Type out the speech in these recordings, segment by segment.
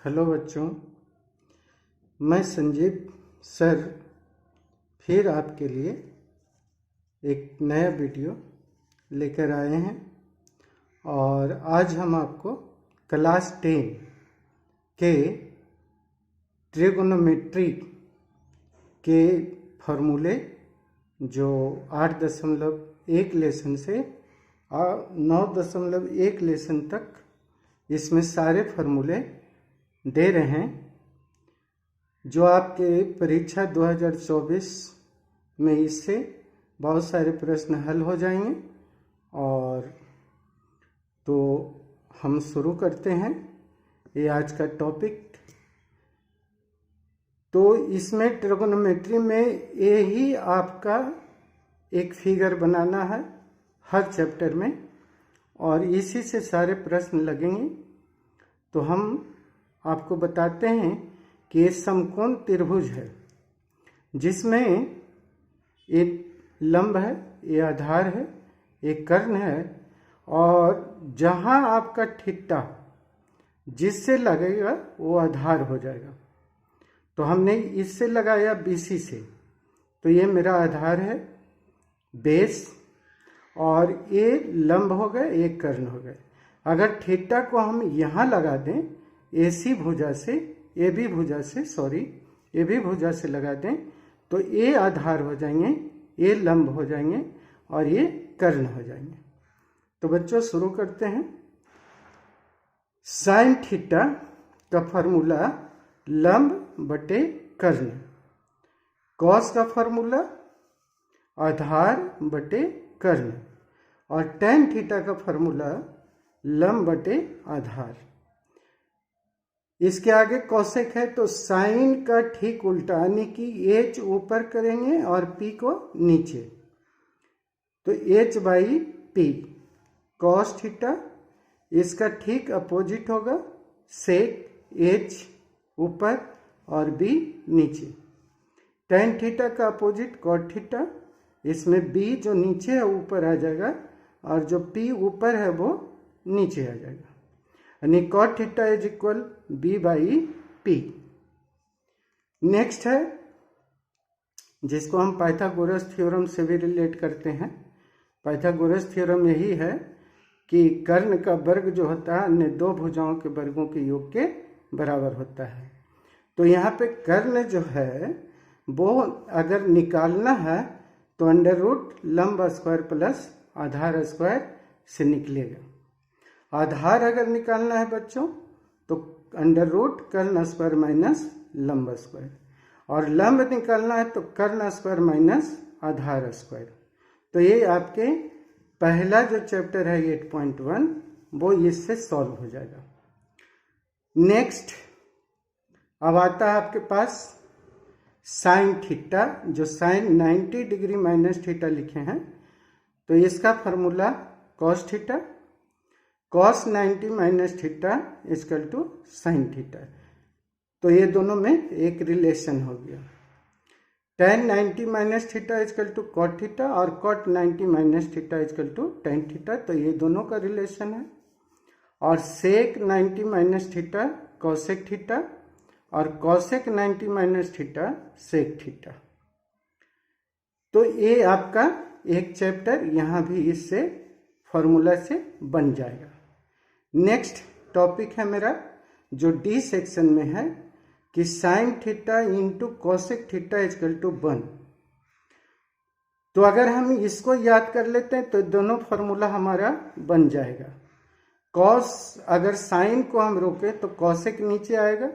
Hello बच्चों, मैं Sanjeev sir फिर आपके लिए एक नया वीडियो लेकर आए हैं। और आज हम आपको क्लास 10 के ट्रिगोनोमेट्री के फॉर्मूले जो 8.1 लेसन से 9.1 लेसन तक इसमें सारे फार्मूले दे रहे हैं, जो आपके परीक्षा 2024 में इससे बहुत सारे प्रश्न हल हो जाएंगे। और तो हम शुरू करते हैं ये आज का टॉपिक। तो इसमें ट्रिगोनोमेट्री में ये ही आपका एक फिगर बनाना है हर चैप्टर में, और इसी से सारे प्रश्न लगेंगे। तो हम आपको बताते हैं कि ये समकोण त्रिभुज है, जिसमें एक लंब है, ये आधार है, एक कर्ण है, और जहां आपका थीटा जिससे लगेगा वो आधार हो जाएगा। तो हमने इससे लगाया BC से, तो ये मेरा आधार है बेस, और ये लंब हो गए, ये कर्ण हो गए। अगर थीटा को हम यहाँ लगा दें AC भुजा से, AB भुजा से लगा दें, तो ये आधार हो जाएंगे, ये लंब हो जाएंगे, और ये कर्ण हो जाएंगे। तो बच्चों शुरू करते हैं। साइन थीटा का फॉर्मूला लंब बटे कर्ण, कॉस का फॉर्मूला आधार बटे कर्ण, और टेन थीटा का फॉर्मूला लंब बटे आधार। इसके आगे कोसेक है, तो साइन का ठीक उल्टा, यानी कि H ऊपर करेंगे और P को नीचे, तो H by P। Cos theta इसका ठीक अपोजिट होगा, सेक H ऊपर और B नीचे। टेन थीटा का अपोजिट कॉट थीटा, इसमें B जो नीचे है ऊपर आ जाएगा, और जो P ऊपर है वो नीचे आ जाएगा, यानी cot theta is equal B by P। Next है जिसको हम पाइथागोरस थ्योरम से भी रिलेट करते हैं। पाइथागोरस थ्योरम यही है कि कर्ण का वर्ग जो होता है अन्य दो भुजाओं के वर्गों के योग के बराबर होता है। तो यहाँ पे कर्ण जो है वो अगर निकालना है तो अंडर रूट लंब स्क्वायर प्लस आधार स्क्वायर से निकलेगा। आधार अगर निकालना है बच्चों तो अंडर रूट कर्ण स्क्वायर माइनस लंब स्क्वायर, और लंब निकालना है तो कर्ण स्क्वायर माइनस आधार स्क्वायर। तो ये आपके पहला जो चैप्टर है 8.1 वो इससे सॉल्व हो जाएगा। नेक्स्ट अब आता है आपके पास साइन थीटा, जो साइन 90 डिग्री माइनस थीटा लिखे हैं, तो इसका formula cos theta, cos 90 minus theta equal to sine theta. तो ये दोनों में एक रिलेशन हो गया। Tan 90 minus theta equal to cot theta, और cot 90 minus theta equal to tan theta, तो ये दोनों का रिलेशन है। और sec 90 minus theta cosec theta, और cosec 90 minus theta sec theta. तो ये आपका एक चैप्टर यहाँ भी इससे फॉर्मूला से बन जाएगा। नेक्स्ट टॉपिक है मेरा जो D सेक्शन में है कि sine theta into cosec theta equal to 1। तो अगर हम इसको याद कर लेते हैं तो दोनों फॉर्मूला हमारा बन जाएगा। कॉस अगर साइन को हम रोके तो कॉसेक नीचे आएगा,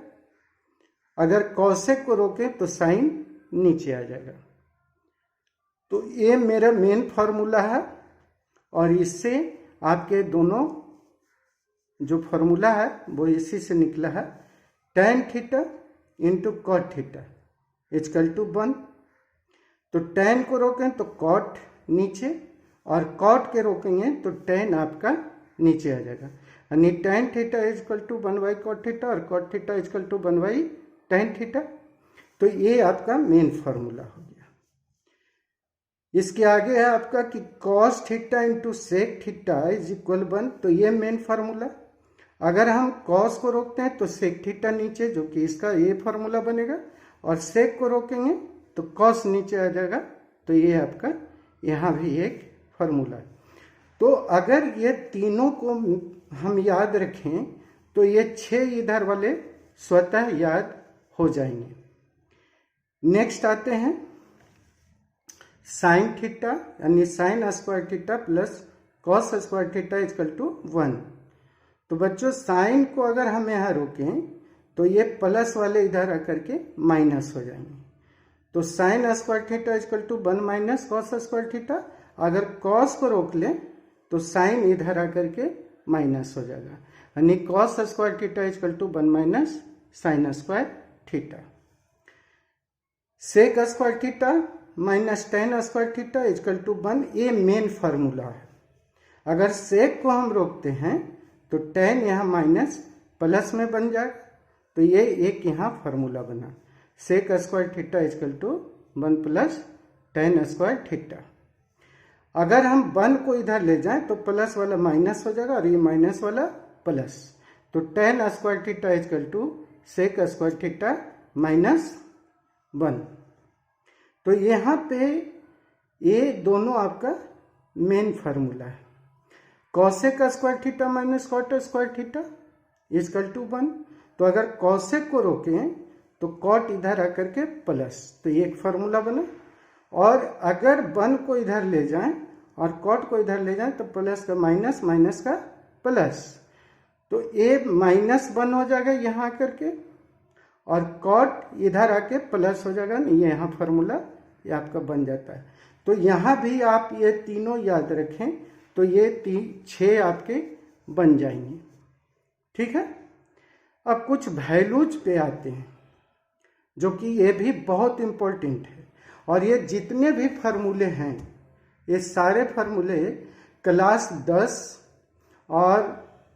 अगर कॉसेक को रोके तो साइन नीचे आ जाएगा। तो ये मेरा मेन फॉर्मूला है, और इससे आपके दोनों जो फॉर्मूला है वो इसी से निकला है। Tan theta into cot theta equal to 1। तो टेन को रोकें तो कॉट नीचे, और कॉट के रोकेंगे तो टेन आपका नीचे आ जाएगा, यानी tan theta equal to 1 by cot theta, और cot theta equal to 1 by tan theta. तो ये आपका मेन फॉर्मूला हो गया। इसके आगे है आपका कि cos theta into sec theta is equal 1, तो ये मेन फार्मूला। अगर हम कॉस को रोकते हैं तो सेक थीटा नीचे, जो कि इसका ये फॉर्मूला बनेगा, और सेक को रोकेंगे तो कॉस नीचे आ जाएगा, तो ये आपका यहाँ भी एक फॉर्मूला है। तो अगर ये तीनों को हम याद रखें तो ये 6 इधर वाले स्वतः याद हो जाएंगे। नेक्स्ट आते हैं साइन थीटा, यानी sine square theta plus cos square theta equal to 1। तो बच्चों साइन को अगर हम यहाँ रोकें तो ये प्लस वाले इधर आकर के माइनस हो जाएंगे। तो sine square theta equal to 1 minus cos square theta. अगर कॉस को रोक लें तो साइन इधर आकर के माइनस हो जाएगा, यानी cos square theta equal to 1 minus sine square theta. Sec square theta minus tan square theta equal to 1, ये मेन फार्मूला है। अगर सेक को हम रोकते हैं तो टेन यहाँ माइनस प्लस में बन जाएगा, तो ये एक यहाँ फार्मूला बना, sec square theta equal to 1 plus tan square theta. अगर हम 1 को इधर ले जाएं तो प्लस वाला माइनस हो जाएगा और ये माइनस वाला प्लस, तो tan square theta equal to sec square theta minus 1। तो यहाँ पे ये दोनों आपका मेन फार्मूला है। Cosec square theta minus cot square theta equal to 1। तो अगर कॉसेक को रोकें तो कॉट इधर आकर के प्लस, तो ये एक फार्मूला बना। और अगर 1 को इधर ले जाएं और कॉट को इधर ले जाएं तो प्लस का माइनस, माइनस का प्लस, तो ये माइनस 1 हो जाएगा यहाँ आकर के, और कॉट इधर आके प्लस हो जाएगा, ये यहाँ फार्मूला ये आपका बन जाता है। तो यहाँ भी आप ये तीनों याद रखें तो ये 6 आपके बन जाएंगे। ठीक है। अब कुछ वैल्यूज पे आते हैं जो कि ये भी बहुत इम्पोर्टेंट है, और ये जितने भी फार्मूले हैं ये सारे फार्मूले क्लास 10 और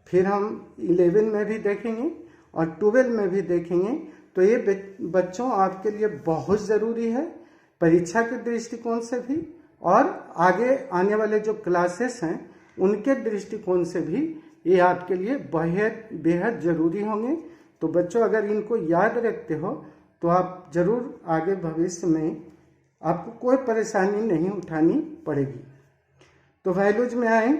फिर हम 11 में भी देखेंगे और 12 में भी देखेंगे। तो ये बच्चों आपके लिए बहुत ज़रूरी है, परीक्षा के दृष्टिकोण से भी और आगे आने वाले जो क्लासेस हैं उनके दृष्टिकोण से भी ये आपके लिए बेहद बेहद ज़रूरी होंगे। तो बच्चों अगर इनको याद रखते हो तो आप ज़रूर आगे भविष्य में आपको कोई परेशानी नहीं उठानी पड़ेगी। तो वैल्यूज में आए,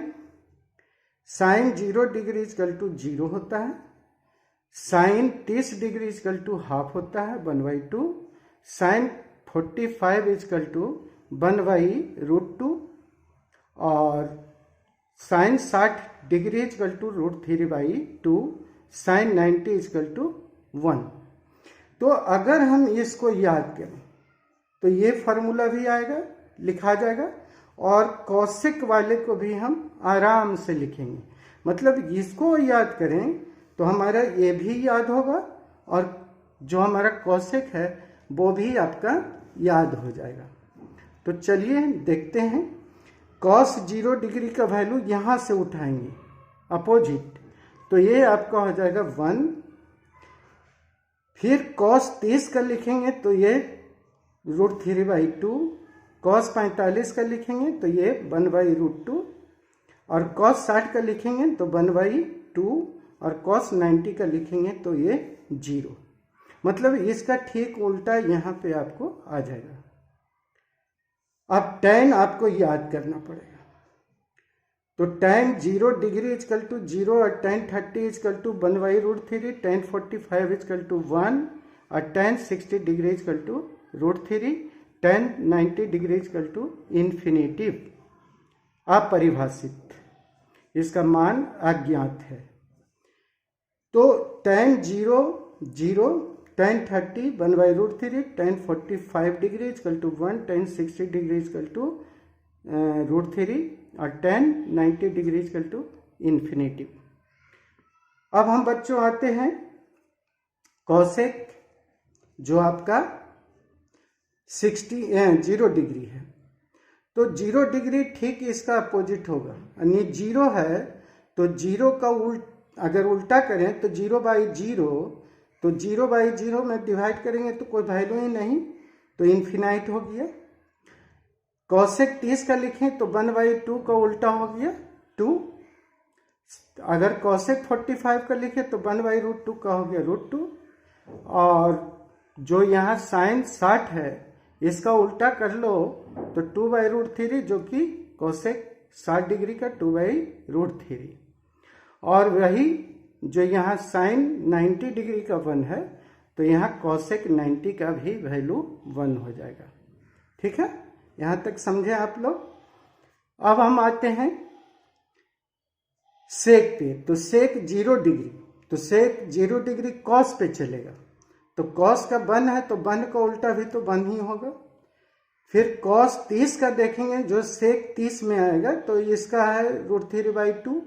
साइन 0 डिग्री इक्वल टू 0 होता है, sine 30 degree equal to half होता है 1/2, साइन 45 इक्वल टू 1/√2, और sine 60 degree equal to √3/2, sine 90 equal to 1। तो अगर हम इसको याद करें तो ये फार्मूला भी आएगा, लिखा जाएगा, और कॉसेक वाले को भी हम आराम से लिखेंगे। मतलब इसको याद करें तो हमारा ये भी याद होगा और जो हमारा कॉसेक है वो भी आपका याद हो जाएगा। तो चलिए देखते हैं। कॉस 0 डिग्री का वैल्यू यहाँ से उठाएंगे अपोजिट, तो ये आपका हो जाएगा 1। फिर कॉस 30 का लिखेंगे तो ये √3/2, कॉस 45 का लिखेंगे तो ये 1/√2, और कॉस 60 का लिखेंगे तो 1/2, और कॉस 90 का लिखेंगे तो ये 0। मतलब इसका ठीक उल्टा यहाँ पे आपको आ जाएगा। अब tan आपको याद करना पड़ेगा। तो tan 0 डिग्री इक्वल टू 0 और tan 30 equal to 1/√3, tan 45 equal to 1 और tan 60 degree equal to √3, tan 90 degree equal to infinitive, अपरिभाषित, इसका मान अज्ञात है। तो tan 0 0, tan 30 1/√3, tan 45 degree equal to 1, tan 60 degree equal to √3 और tan 90 degree equal to infinitive. अब हम बच्चों आते हैं कॉसेक, जो आपका 0 डिग्री है। तो 0 डिग्री ठीक इसका अपोजिट होगा, यानी 0 है तो 0 का अगर उल्टा करें तो 0/0, तो 0/0 में डिवाइड करेंगे तो कोई वैल्यू ही नहीं, तो इन्फिनाइट हो गया। कॉसेक 30 का लिखें तो 1/2 का उल्टा हो गया 2, अगर कॉसेक 45 का लिखे तो 1/√2 का हो गया √2, और जो यहाँ साइन 60 है इसका उल्टा कर लो तो 2/√3, जो कि कॉसेक 60 डिग्री का 2/√3। और वही जो यहाँ साइन 90 डिग्री का 1 है तो यहाँ कॉसेक 90 का भी वैल्यू 1 हो जाएगा। ठीक है, यहाँ तक समझे आप लोग। अब हम आते हैं सेक पे। तो सेक 0 डिग्री, तो सेक 0 डिग्री कॉस पे चलेगा। तो कॉस का 1 है तो 1 का उल्टा भी तो 1 ही होगा। फिर कॉस 30 का देखेंगे, जो सेक 30 में आएगा तो इसका है √3/2,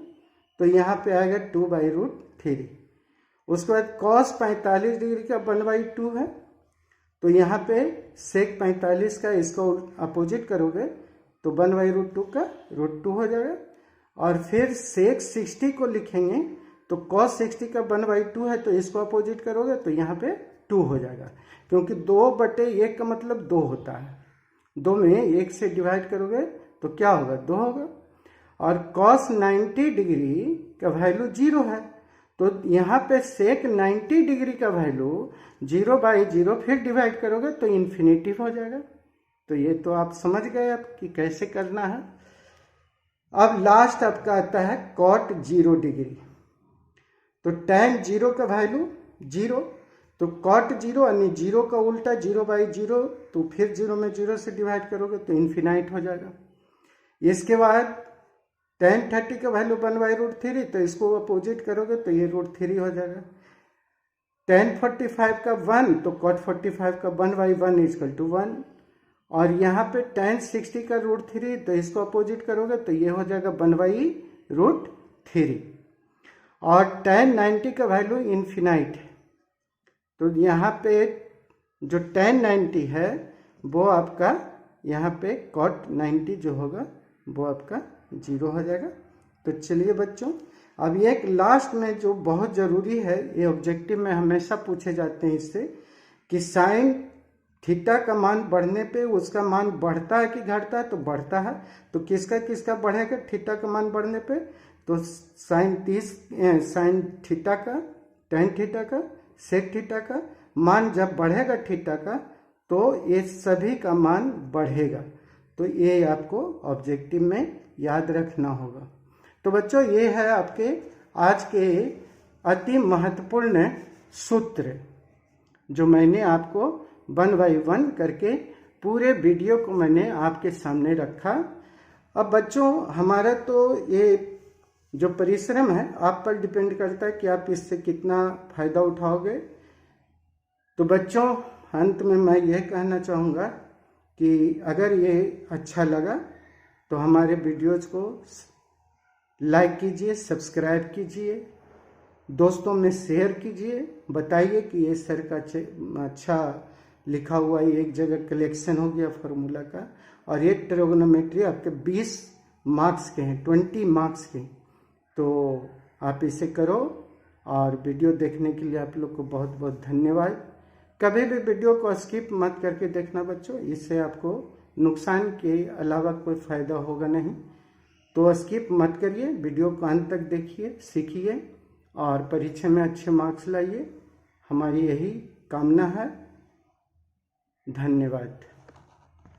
तो यहाँ पे आएगा 2/√3। उसके बाद कॉस 45 डिग्री का 1/2 है, तो यहाँ पे सेक 45 का इसको अपोजिट करोगे तो 1/√2 का √2 हो जाएगा। और फिर सेक 60 को लिखेंगे तो कॉस 60 का 1/2 है, तो इसको अपोजिट करोगे तो यहाँ पे 2 हो जाएगा, क्योंकि 2/1 का मतलब 2 होता है। 2 में 1 से डिवाइड करोगे तो क्या होगा, 2 होगा। और कॉस 90 डिग्री का वैल्यू 0 है, तो यहाँ पे सेक 90 डिग्री का वैल्यू 0/0 फिर डिवाइड करोगे तो इन्फिनिटी हो जाएगा। तो ये तो आप समझ गए अब कि कैसे करना है। अब लास्ट आपका आता है कॉट 0 डिग्री। तो tan 0 का वैल्यू 0, तो कॉट 0 यानी 0 का उल्टा 0/0, तो फिर 0 में 0 से डिवाइड करोगे तो इन्फिनाइट हो जाएगा। इसके बाद tan 30 का वैल्यू 1/√3, तो इसको अपोजिट करोगे तो ये √3 हो जाएगा। tan 45 का 1, तो cot 45 का 1/1 = 1। और यहाँ पे tan 60 का √3, तो इसको अपोजिट करोगे तो ये हो जाएगा 1/√3। और tan 90 का वैल्यू इन्फिनाइट है, तो यहाँ पे जो tan 90 है वो आपका यहाँ पे cot 90 जो होगा वो आपका 0 हो जाएगा। तो चलिए बच्चों, अब एक लास्ट में जो बहुत ज़रूरी है, ये ऑब्जेक्टिव में हमेशा पूछे जाते हैं इससे, कि साइन थीटा का मान बढ़ने पे उसका मान बढ़ता है कि घटता है, तो बढ़ता है। तो किसका किसका बढ़ेगा थीटा का मान बढ़ने पे, तो साइन थीटा का, टेन थीटा का, सेक थीटा का मान जब बढ़ेगा थीटा का तो ये सभी का मान बढ़ेगा। तो ये आपको ऑब्जेक्टिव में याद रखना होगा। तो बच्चों, ये है आपके आज के अति महत्वपूर्ण सूत्र जो मैंने आपको 1 by 1 करके पूरे वीडियो को मैंने आपके सामने रखा। अब बच्चों, हमारा तो ये जो परिश्रम है आप पर डिपेंड करता है कि आप इससे कितना फायदा उठाओगे। तो बच्चों, अंत में मैं यह कहना चाहूँगा कि अगर ये अच्छा लगा तो हमारे वीडियोज़ को लाइक कीजिए, सब्सक्राइब कीजिए, दोस्तों में शेयर कीजिए, बताइए कि ये सर का अच्छा लिखा हुआ ये एक जगह कलेक्शन हो गया फार्मूला का। और ये ट्रिगोनोमेट्री आपके 20 मार्क्स के हैं, 20 मार्क्स के। तो आप इसे करो, और वीडियो देखने के लिए आप लोग को बहुत बहुत धन्यवाद। कभी भी वीडियो को स्किप मत करके देखना बच्चों, इससे आपको नुकसान के अलावा कोई फ़ायदा होगा नहीं। तो स्किप मत करिए, वीडियो को अंत तक देखिए, सीखिए और परीक्षा में अच्छे मार्क्स लाइए। हमारी यही कामना है। धन्यवाद।